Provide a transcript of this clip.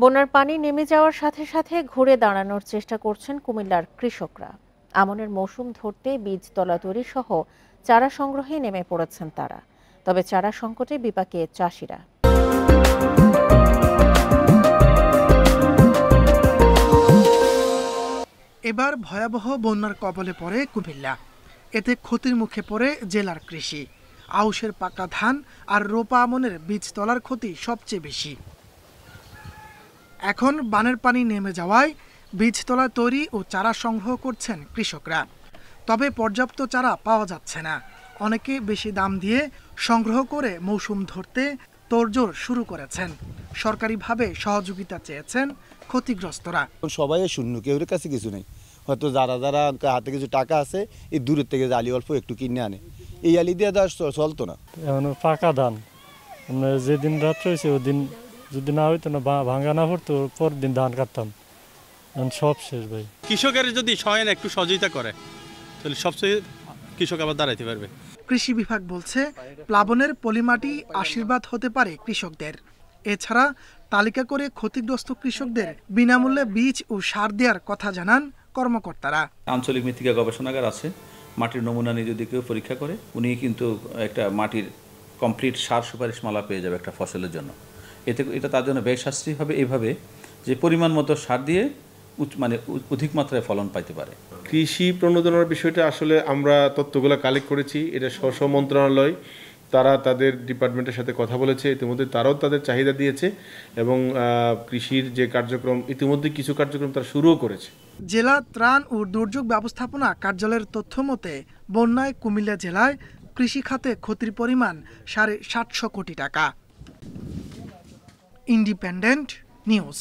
বন্যার পানি নেমে যাওয়ার সাথে সাথে ঘুরে দাঁড়ানোর চেষ্টা করছেন কুমিল্লার কৃষকরা। আমনের মৌসুম ধরতে বীজ তলা তৈরি সহ চারা সংগ্রহে নেমে পড়েছেন তারা। তবে চারা সংকটে বিপাকে চাষিরা। এবার ভয়াবহ বন্যার কবলে পড়ে কুমিল্লা। এতে ক্ষতির মুখে পড়ে জেলার কৃষি। আউশের পাকা ধান আর রোপা আমনের বীজতলার ক্ষতি সবচেয়ে বেশি। এখন বানের পানি নেমে যাওয়ায় বীজতলা তৈরি ও চারা সংগ্রহ করছেন কৃষকরা। তবে পর্যাপ্ত চারা পাওয়া যাচ্ছে না। অনেকে বেশি দাম দিয়ে সংগ্রহ করে মৌসুম ধরতে তোড়জোড় শুরু করেছেন। সরকারিভাবে সহযোগিতা চেয়েছেন ক্ষতিগ্রস্তরা। সবাই শূন্য, কেউ কাছে কিছু নেই। হয়তো যারা যারা হাতে কিছু টাকা আছে, এই দূরের থেকে আলি অল্প একটু কিনে আনে, এই আলি দিয়ে চলতো না। এখন পাকা ধান যেদিন রাত্রে হয়েছে ওদিন যদি না হইতো না, ভাঙা না পড়তো, পরের দিন ধান কাটতাম। সব শেষ ভাই। কৃষকের যদি সহায়তা একটু সহযোগিতা করে তাহলে সবচেয়ে কৃষক আবার দাঁড়াইতে পারবে। কৃষি বিভাগ বলছে প্লাবনের পলিমাটি আশীর্বাদ হতে পারে কৃষকদের। এছাড়া তালিকা করে ক্ষতিগ্রস্ত কৃষকদের বিনামূল্যে বীজ ও সার দেওয়ার কথা জানান কর্মকর্তারা। আঞ্চলিক মৃত্তিকা গবেষণাগার আছে, মাটির নমুনা নিয়ে যদি কেউ পরীক্ষা করে উনি কিন্তু একটা মাটির কমপ্লিট সার সুপারিশমালা পেয়ে যাবে একটা ফসলের জন্য। এটা তার জন্য ব্যয় সাশ্রয়ী হবে এইভাবে যে পরিমাণ মতো সার দিয়ে অধিক মাত্রায় ফলন পাইতে পারে। কৃষি প্রণোদনার বিষয়টা আসলে আমরা তথ্যগুলো কালেক্ট করেছি, এটা স্ব মন্ত্রণালয় তারা তাদের ডিপার্টমেন্টের সাথে কথা বলেছে, ইতিমধ্যে তারাও তাদের চাহিদা দিয়েছে এবং কৃষির যে কার্যক্রম ইতিমধ্যে কিছু কার্যক্রম তারা শুরুও করেছে। জেলা ত্রাণ ও দুর্যোগ ব্যবস্থাপনা কার্যালয়ের তথ্য মতে বন্যায় কুমিল্লা জেলায় কৃষি খাতে ক্ষতির পরিমাণ 750 কোটি টাকা। Independent news.